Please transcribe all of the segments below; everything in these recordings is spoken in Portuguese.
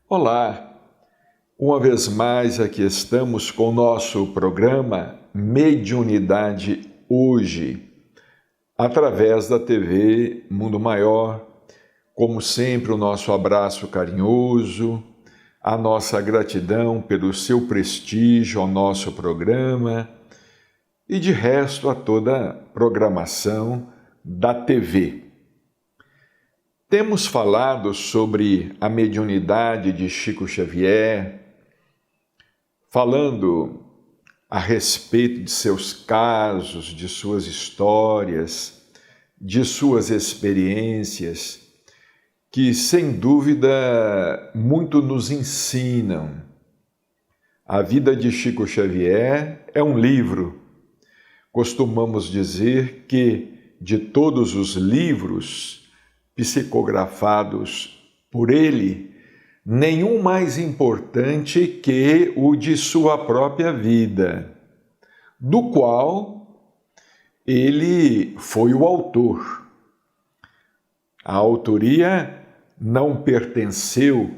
Olá, uma vez mais aqui estamos com o nosso programa Mediunidade Hoje, através da TV Mundo Maior. Como sempre, o nosso abraço carinhoso, a nossa gratidão pelo seu prestígio ao nosso programa e de resto a toda a programação da TV. Temos falado sobre a mediunidade de Chico Xavier, falando a respeito de seus casos, de suas histórias, de suas experiências, que sem dúvida muito nos ensinam. A vida de Chico Xavier é um livro. Costumamos dizer que de todos os livros psicografados por ele, nenhum mais importante que o de sua própria vida, do qual ele foi o autor. A autoria não pertenceu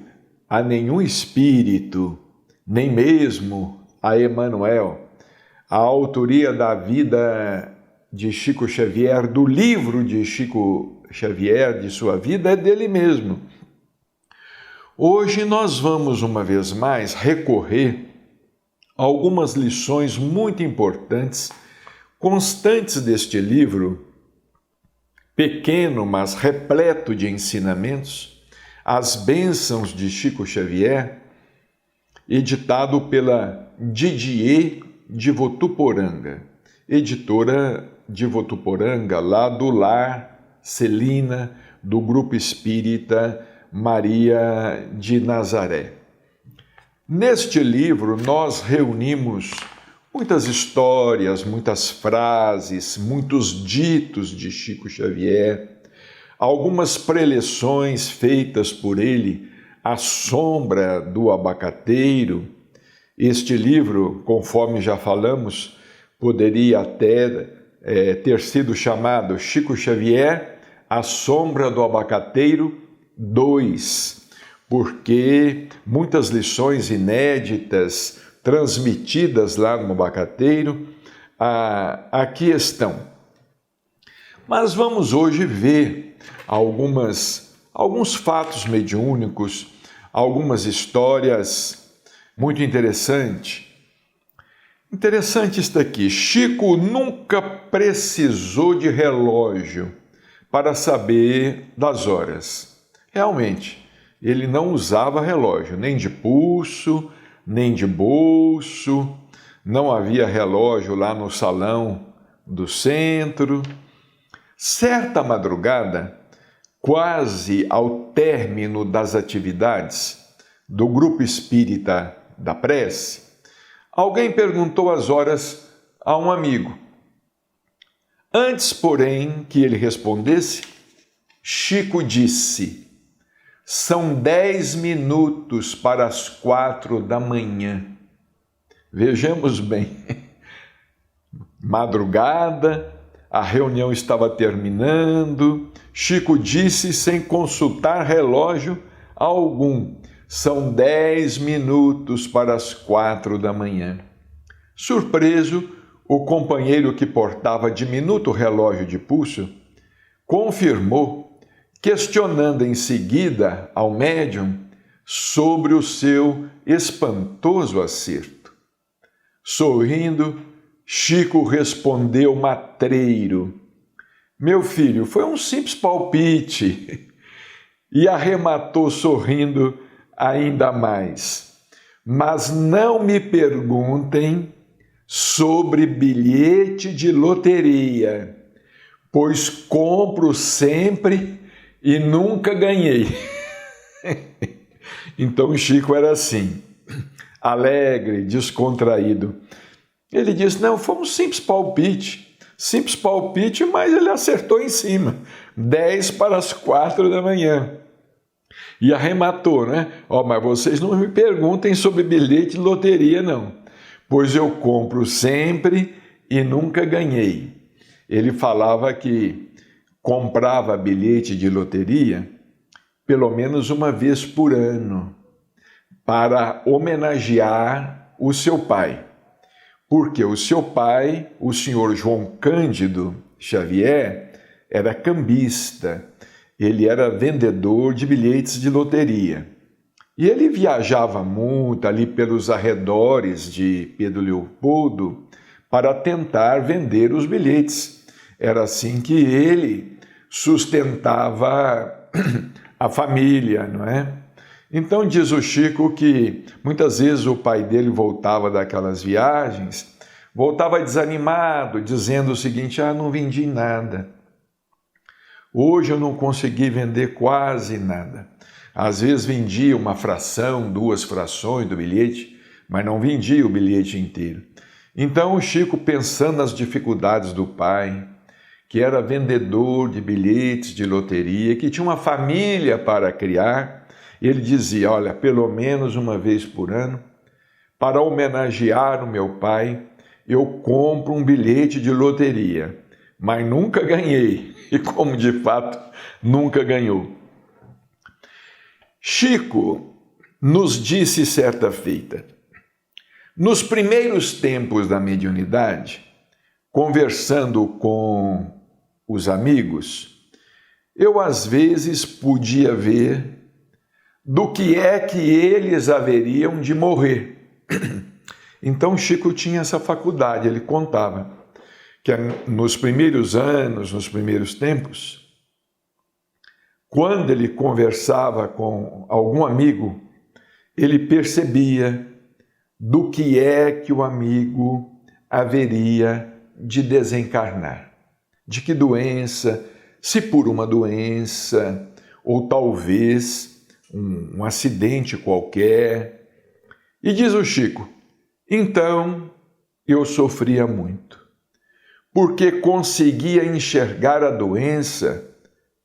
a nenhum espírito, nem mesmo a Emmanuel. A autoria da vida de Chico Xavier, do livro de Chico Xavier, de sua vida, é dele mesmo. Hoje nós vamos, uma vez mais, recorrer a algumas lições muito importantes, constantes deste livro, pequeno, mas repleto de ensinamentos, As Bênçãos de Chico Xavier, editado pela Didier de Votuporanga, editora de Votuporanga, lá do Lar Celina, do Grupo Espírita Maria de Nazaré. Neste livro, nós reunimos muitas histórias, muitas frases, muitos ditos de Chico Xavier, algumas preleções feitas por ele à sombra do abacateiro. Este livro, conforme já falamos, poderia até ter sido chamado Chico Xavier, A Sombra do Abacateiro 2, porque muitas lições inéditas transmitidas lá no abacateiro aqui estão. Mas vamos hoje ver alguns fatos mediúnicos, algumas histórias muito interessantes. Interessante isso daqui. Chico nunca precisou de relógio para saber das horas. Realmente, ele não usava relógio, nem de pulso, nem de bolso. Não havia relógio lá no salão do centro. Certa madrugada, quase ao término das atividades do Grupo Espírita da Prece, alguém perguntou as horas a um amigo. Antes, porém, que ele respondesse, Chico disse: são 10 minutos para as 4 da manhã. Vejamos bem. Madrugada, a reunião estava terminando, Chico disse sem consultar relógio algum: são 10 minutos para as 4 da manhã. Surpreso, o companheiro que portava diminuto relógio de pulso confirmou, questionando em seguida ao médium sobre o seu espantoso acerto. Sorrindo, Chico respondeu matreiro: meu filho, foi um simples palpite. E arrematou sorrindo ainda mais: mas não me perguntem sobre bilhete de loteria, pois compro sempre e nunca ganhei. Então o Chico era assim, alegre, descontraído. Ele disse, não, foi um simples palpite, mas ele acertou em cima, 3:50 da manhã. E arrematou, né? Mas vocês não me perguntem sobre bilhete de loteria, não, pois eu compro sempre e nunca ganhei. Ele falava que comprava bilhete de loteria pelo menos uma vez por ano para homenagear o seu pai. Porque o seu pai, o senhor João Cândido Xavier, era cambista. Ele era vendedor de bilhetes de loteria. E ele viajava muito ali pelos arredores de Pedro Leopoldo para tentar vender os bilhetes. Era assim que ele sustentava a família, não é? Então diz o Chico que muitas vezes o pai dele voltava daquelas viagens, voltava desanimado, dizendo o seguinte, não vendi nada. Hoje eu não consegui vender quase nada. Às vezes vendia uma fração, 2 frações do bilhete, mas não vendia o bilhete inteiro. Então o Chico, pensando nas dificuldades do pai, que era vendedor de bilhetes de loteria, que tinha uma família para criar, ele dizia, olha, pelo menos uma vez por ano, para homenagear o meu pai, eu compro um bilhete de loteria, mas nunca ganhei. E como de fato nunca ganhou. Chico nos disse certa feita, nos primeiros tempos da mediunidade, conversando com os amigos, eu às vezes podia ver do que é que eles haveriam de morrer. Então Chico tinha essa faculdade, ele contava que nos primeiros anos, nos primeiros tempos, quando ele conversava com algum amigo, ele percebia do que é que o amigo haveria de desencarnar. De que doença, se por uma doença, ou talvez um acidente qualquer. E diz o Chico, então eu sofria muito, porque conseguia enxergar a doença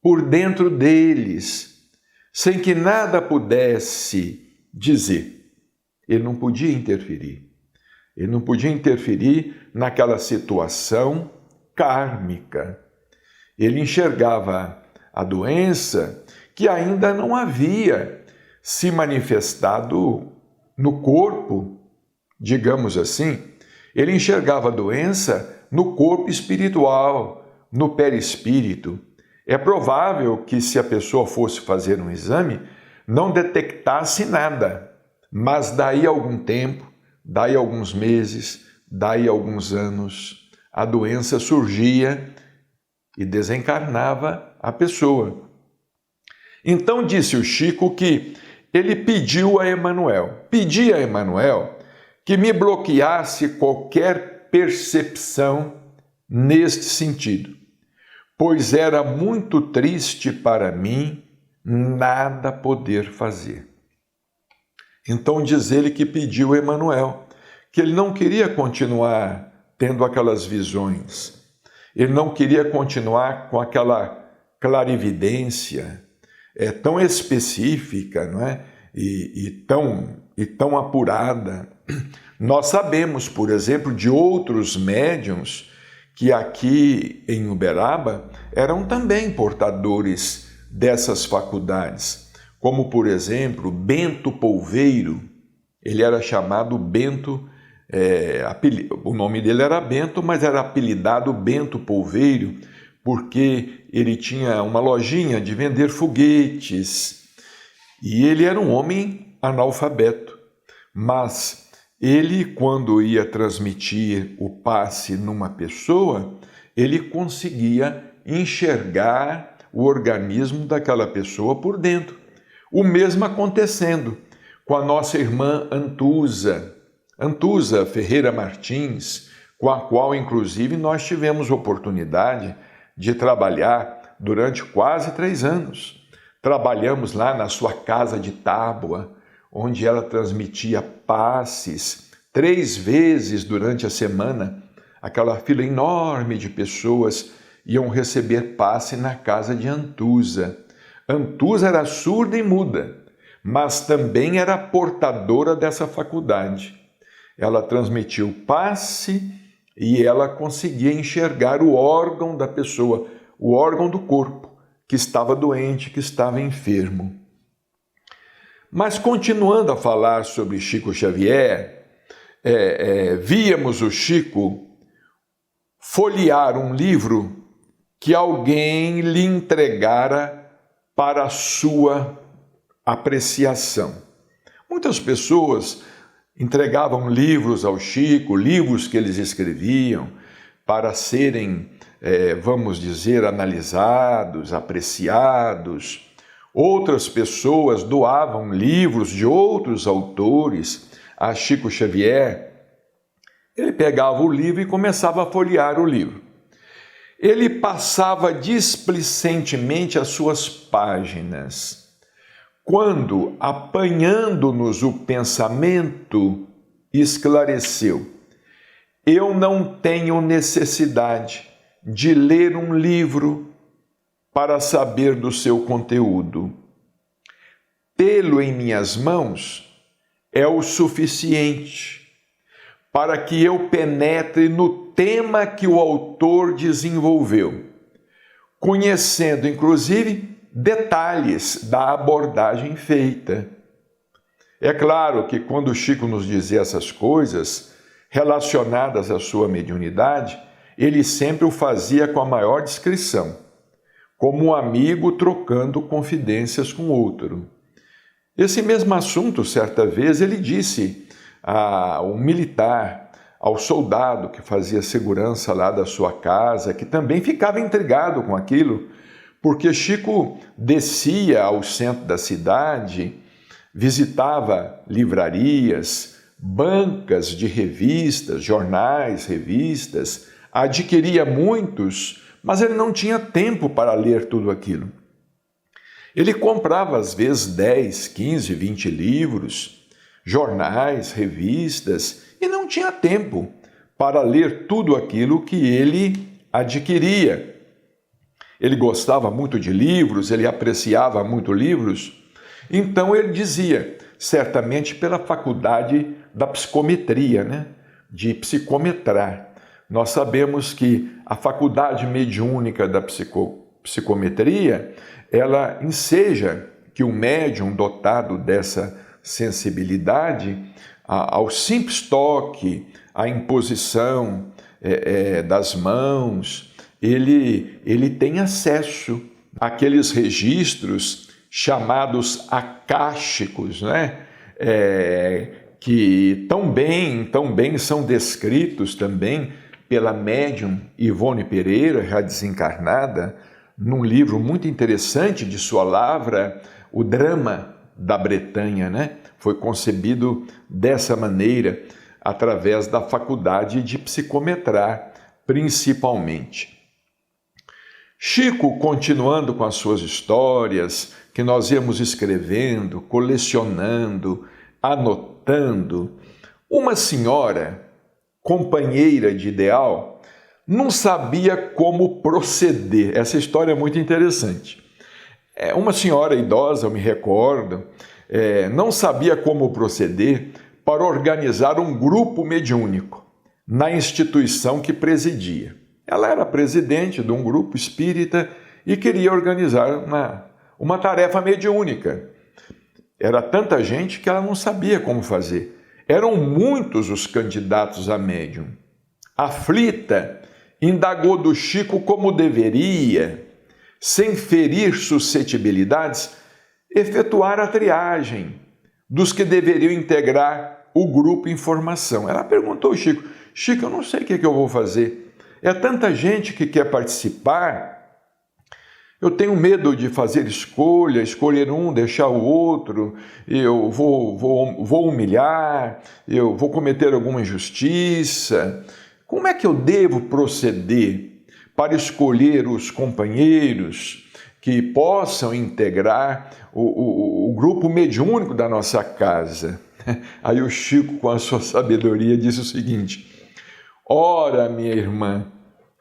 por dentro deles, sem que nada pudesse dizer. Ele não podia interferir. Ele não podia interferir naquela situação kármica. Ele enxergava a doença que ainda não havia se manifestado no corpo, digamos assim. Ele enxergava a doença no corpo espiritual, no perispírito. É provável que, se a pessoa fosse fazer um exame, não detectasse nada, mas daí a algum tempo, daí a alguns meses, daí a alguns anos, a doença surgia e desencarnava a pessoa. Então disse o Chico que ele pedia a Emmanuel que me bloqueasse qualquer percepção neste sentido, pois era muito triste para mim nada poder fazer. Então diz ele que pediu a Emmanuel, que ele não queria continuar tendo aquelas visões, ele não queria continuar com aquela clarividência tão específica, não é? e tão apurada. Nós sabemos, por exemplo, de outros médiuns que aqui em Uberaba eram também portadores dessas faculdades, como, por exemplo, Bento Polveiro. Ele era chamado Bento, o nome dele era Bento, mas era apelidado Bento Polveiro, porque ele tinha uma lojinha de vender foguetes, e ele era um homem analfabeto, mas ele, quando ia transmitir o passe numa pessoa, ele conseguia enxergar o organismo daquela pessoa por dentro. O mesmo acontecendo com a nossa irmã Antusa Ferreira Martins, com a qual, inclusive, nós tivemos oportunidade de trabalhar durante quase 3 anos. Trabalhamos lá na sua casa de tábua, onde ela transmitia passes 3 vezes durante a semana. Aquela fila enorme de pessoas iam receber passe na casa de Antusa. Antusa era surda e muda, mas também era portadora dessa faculdade. Ela transmitia o passe e ela conseguia enxergar o órgão da pessoa, o órgão do corpo, que estava doente, que estava enfermo. Mas continuando a falar sobre Chico Xavier, víamos o Chico folhear um livro que alguém lhe entregara para a sua apreciação. Muitas pessoas entregavam livros ao Chico, livros que eles escreviam, para serem, vamos dizer, analisados, apreciados. Outras pessoas doavam livros de outros autores a Chico Xavier. Ele pegava o livro e começava a folhear o livro. Ele passava displicentemente as suas páginas. Quando, apanhando-nos o pensamento, esclareceu: eu não tenho necessidade de ler um livro para saber do seu conteúdo. Tê-lo em minhas mãos é o suficiente para que eu penetre no tema que o autor desenvolveu, conhecendo, inclusive, detalhes da abordagem feita. É claro que quando o Chico nos dizia essas coisas relacionadas à sua mediunidade, ele sempre o fazia com a maior discrição, como um amigo trocando confidências com outro. Esse mesmo assunto, certa vez, ele disse ao militar, ao soldado que fazia segurança lá da sua casa, que também ficava intrigado com aquilo, porque Chico descia ao centro da cidade, visitava livrarias, bancas de revistas, jornais, revistas, adquiria muitos, mas ele não tinha tempo para ler tudo aquilo. Ele comprava às vezes 10, 15, 20 livros, jornais, revistas, e não tinha tempo para ler tudo aquilo que ele adquiria. Ele gostava muito de livros, ele apreciava muito livros, então ele dizia, certamente pela faculdade da psicometria, de psicometrar. Nós sabemos que a faculdade mediúnica da psicometria, ela enseja que o médium dotado dessa sensibilidade, ao simples toque, à imposição das mãos, ele tem acesso àqueles registros chamados acásticos, que tão bem são descritos também pela médium Ivone Pereira, já desencarnada, num livro muito interessante de sua lavra, O Drama da Bretanha, Foi concebido dessa maneira, através da faculdade de psicometrar, principalmente. Chico, continuando com as suas histórias, que nós íamos escrevendo, colecionando, anotando, uma senhora, companheira de ideal, não sabia como proceder. Essa história é muito interessante. Uma senhora idosa, eu me recordo, não sabia como proceder para organizar um grupo mediúnico na instituição que presidia. Ela era presidente de um grupo espírita e queria organizar uma tarefa mediúnica. Era tanta gente que ela não sabia como fazer. Eram muitos os candidatos a médium. Aflita, indagou do Chico como deveria, sem ferir suscetibilidades, efetuar a triagem dos que deveriam integrar o grupo em formação. Ela perguntou ao Chico: Chico, eu não sei o que eu vou fazer. É tanta gente que quer participar, eu tenho medo de fazer escolher um, deixar o outro, eu vou humilhar, eu vou cometer alguma injustiça. Como é que eu devo proceder para escolher os companheiros que possam integrar o grupo mediúnico da nossa casa. Aí o Chico, com a sua sabedoria, disse o seguinte: ora, minha irmã,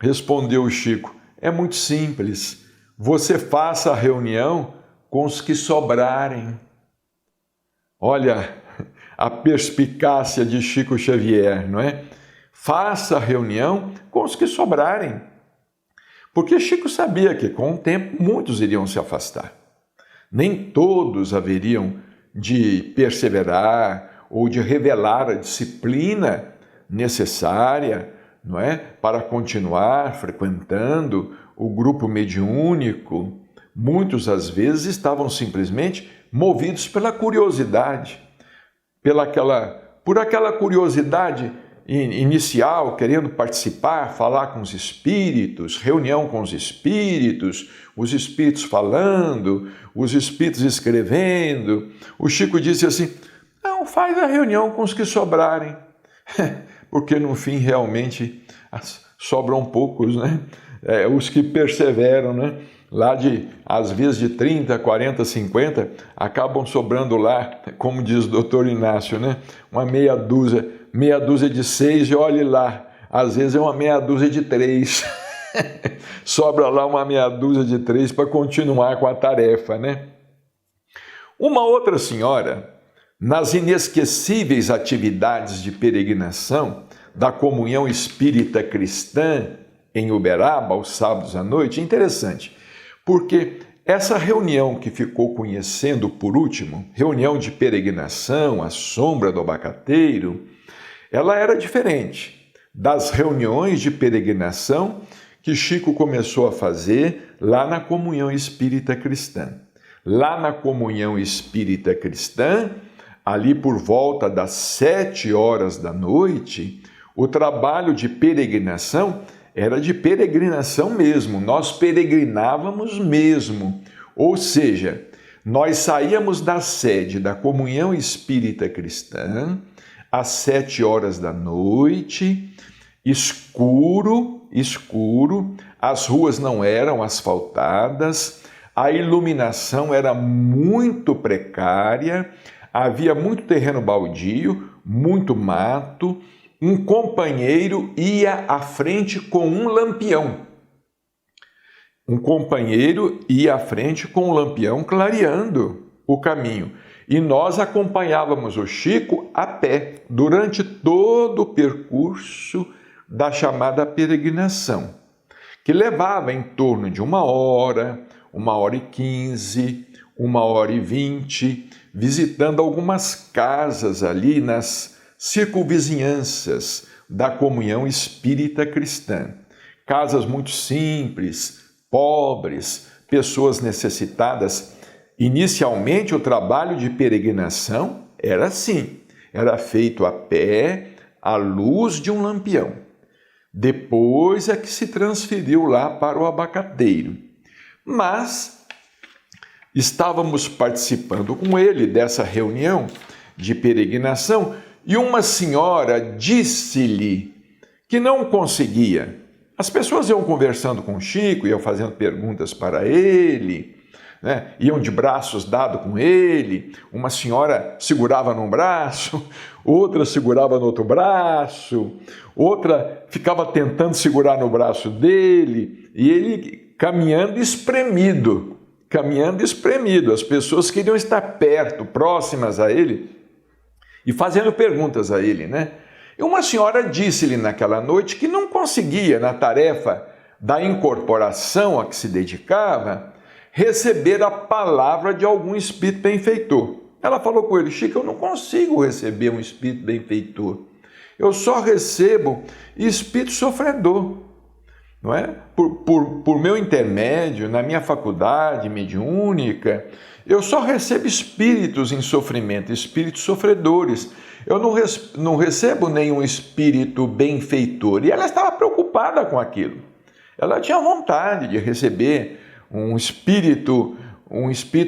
respondeu o Chico, é muito simples, você faça a reunião com os que sobrarem. Olha a perspicácia de Chico Xavier, não é? Faça a reunião com os que sobrarem. Porque Chico sabia que, com o tempo, muitos iriam se afastar. Nem todos haveriam de perseverar ou de revelar a disciplina necessária, não é? Para continuar frequentando o grupo mediúnico. Muitos, às vezes, estavam simplesmente movidos pela curiosidade, por aquela curiosidade inicial, querendo participar, falar com os espíritos, reunião com os espíritos falando, os espíritos escrevendo. O Chico disse assim: não, faz a reunião com os que sobrarem, porque no fim realmente sobram poucos, né? Os que perseveram, né? Lá às vezes de 30, 40, 50, acabam sobrando lá, como diz o doutor Inácio, né? Uma meia dúzia de 6 e olhe lá, às vezes é uma meia dúzia de 3. Sobra lá uma meia dúzia de 3 para continuar com a tarefa, né? Uma outra senhora, nas inesquecíveis atividades de peregrinação da Comunhão Espírita Cristã em Uberaba, aos sábados à noite, interessante, porque essa reunião que ficou conhecendo por último, reunião de peregrinação à sombra do abacateiro, ela era diferente das reuniões de peregrinação que Chico começou a fazer lá na Comunhão Espírita Cristã. Lá na Comunhão Espírita Cristã, ali por volta das 7 horas da noite, o trabalho de peregrinação era de peregrinação mesmo, nós peregrinávamos mesmo, ou seja, nós saíamos da sede da Comunhão Espírita Cristã às 7 horas da noite, escuro, as ruas não eram asfaltadas, a iluminação era muito precária, havia muito terreno baldio, muito mato. Um companheiro ia à frente com um lampião. Clareando o caminho. E nós acompanhávamos o Chico a pé durante todo o percurso da chamada peregrinação, que levava em torno de 1h, 1h15, 1h20, visitando algumas casas ali nas circunvizinhanças da Comunhão Espírita Cristã. Casas muito simples, pobres, pessoas necessitadas. Inicialmente, o trabalho de peregrinação era assim, era feito a pé, à luz de um lampião. Depois é que se transferiu lá para o abacateiro. Mas estávamos participando com ele dessa reunião de peregrinação e uma senhora disse-lhe que não conseguia. As pessoas iam conversando com o Chico, iam fazendo perguntas para ele, né? Iam de braços dados com ele. Uma senhora segurava num braço, outra segurava no outro braço, outra ficava tentando segurar no braço dele, e ele caminhando espremido. As pessoas queriam estar perto, próximas a ele, e fazendo perguntas a ele, né? E uma senhora disse-lhe naquela noite que não conseguia, na tarefa da incorporação a que se dedicava, receber a palavra de algum espírito benfeitor. Ela falou com ele: Chico, eu não consigo receber um espírito benfeitor. Eu só recebo espírito sofredor. Não é? Por meu intermédio, na minha faculdade mediúnica, eu só recebo espíritos em sofrimento, espíritos sofredores. Eu não recebo nenhum espírito benfeitor. E ela estava preocupada com aquilo. Ela tinha vontade de receber um espírito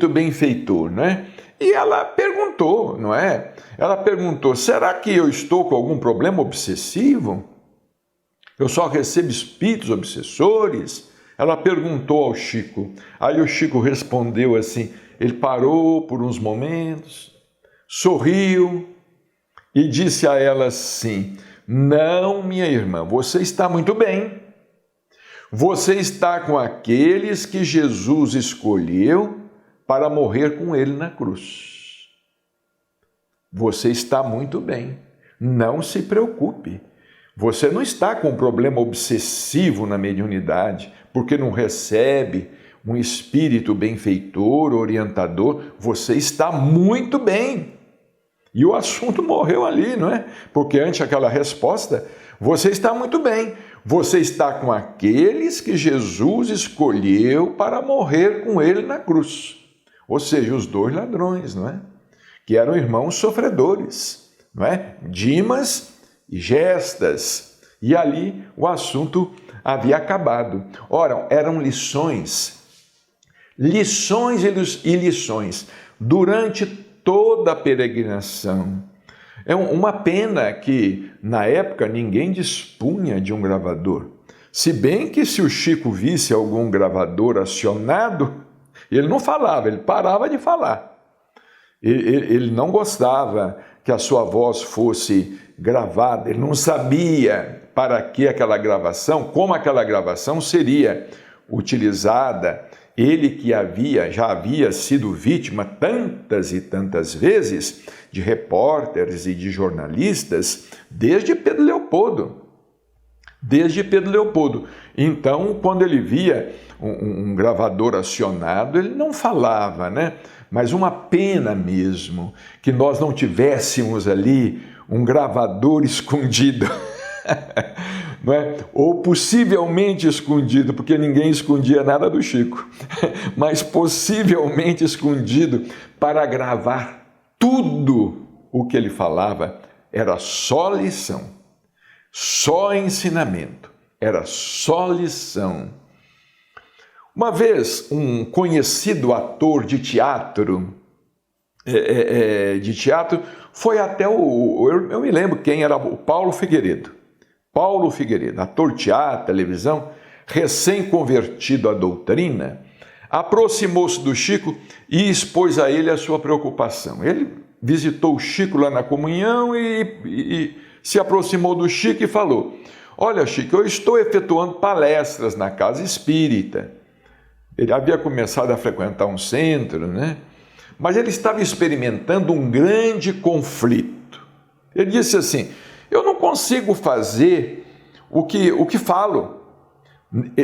benfeitor, né? E ela perguntou, não é? Ela perguntou: será que eu estou com algum problema obsessivo? Eu só recebo espíritos obsessores? Ela perguntou ao Chico. Aí o Chico respondeu assim, ele parou por uns momentos, sorriu e disse a ela assim: não, minha irmã, você está muito bem. Você está com aqueles que Jesus escolheu para morrer com ele na cruz. Você está muito bem. Não se preocupe. Você não está com um problema obsessivo na mediunidade, porque não recebe um espírito benfeitor, orientador. Você está muito bem. E o assunto morreu ali, não é? Porque ante aquela resposta, você está muito bem. Você está com aqueles que Jesus escolheu para morrer com ele na cruz. Ou seja, os dois ladrões, não é? Que eram irmãos sofredores, não é? Dimas e Gestas. E ali o assunto havia acabado. Ora, eram lições e lições durante toda a peregrinação. É uma pena que, na época, ninguém dispunha de um gravador. Se bem que se o Chico visse algum gravador acionado, ele não falava, ele parava de falar. Ele não gostava que a sua voz fosse gravada, ele não sabia para que aquela gravação, como aquela gravação seria utilizada. Ele que já havia sido vítima tantas e tantas vezes de repórteres e de jornalistas, desde Pedro Leopoldo. Então, quando ele via um gravador acionado, ele não falava, né? Mas uma pena mesmo que nós não tivéssemos ali um gravador escondido. Não é? Ou possivelmente escondido, porque ninguém escondia nada do Chico, mas possivelmente escondido para gravar tudo o que ele falava. Era só lição, só ensinamento, era só lição. Uma vez, um conhecido ator de teatro, foi até eu me lembro quem era, o Paulo Figueiredo, ator de teatro, televisão, recém-convertido à doutrina, aproximou-se do Chico e expôs a ele a sua preocupação. Ele visitou o Chico lá na comunhão e se aproximou do Chico e falou: olha, Chico, eu estou efetuando palestras na casa espírita. Ele havia começado a frequentar um centro, né? Mas ele estava experimentando um grande conflito. Ele disse assim: eu não consigo fazer o que falo.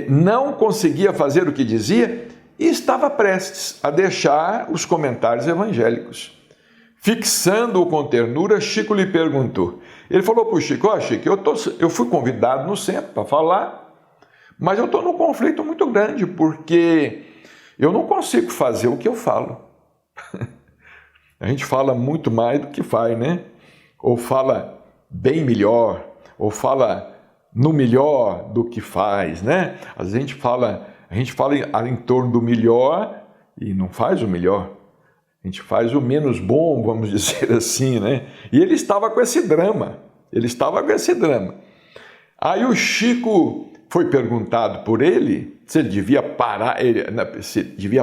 Não conseguia fazer o que dizia e estava prestes a deixar os comentários evangélicos. Fixando-o com ternura, Chico lhe perguntou. Ele falou para o Chico: ó, Chico, eu fui convidado no centro para falar, mas eu estou num conflito muito grande, porque eu não consigo fazer o que eu falo. A gente fala muito mais do que faz, né? Ou fala bem melhor, ou fala no melhor do que faz, né? Às vezes a gente fala em torno do melhor e não faz o melhor. A gente faz o menos bom, vamos dizer assim, né? E ele estava com esse drama. Aí o Chico foi perguntado por ele se ele devia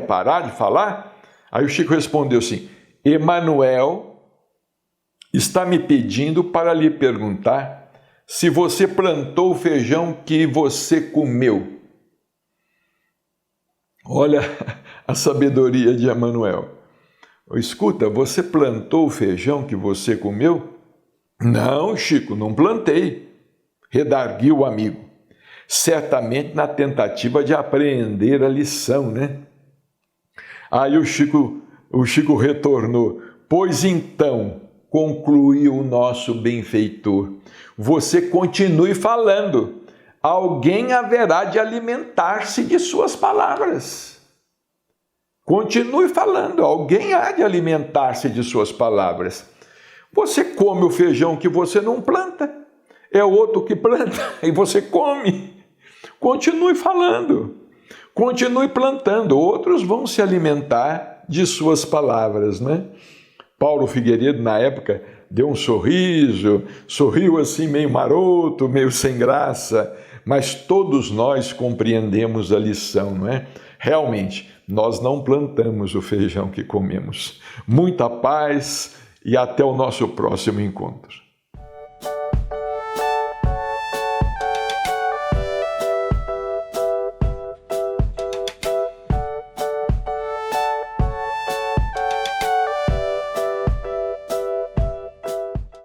parar de falar. Aí o Chico respondeu assim: Emanuel está me pedindo para lhe perguntar se você plantou o feijão que você comeu. Olha a sabedoria de Emanuel. Escuta, você plantou o feijão que você comeu? Não, Chico, não plantei, redarguiu o amigo, certamente na tentativa de aprender a lição, né? Aí o Chico retornou: pois então, concluiu o nosso benfeitor, você continue falando, alguém haverá de alimentar-se de suas palavras. Continue falando, alguém há de alimentar-se de suas palavras. Você come o feijão que você não planta, é o outro que planta e você come. Continue falando, continue plantando, outros vão se alimentar de suas palavras, né? Paulo Figueiredo, na época, deu um sorriso, sorriu assim meio maroto, meio sem graça, mas todos nós compreendemos a lição, não é? Realmente, nós não plantamos o feijão que comemos. Muita paz e até o nosso próximo encontro.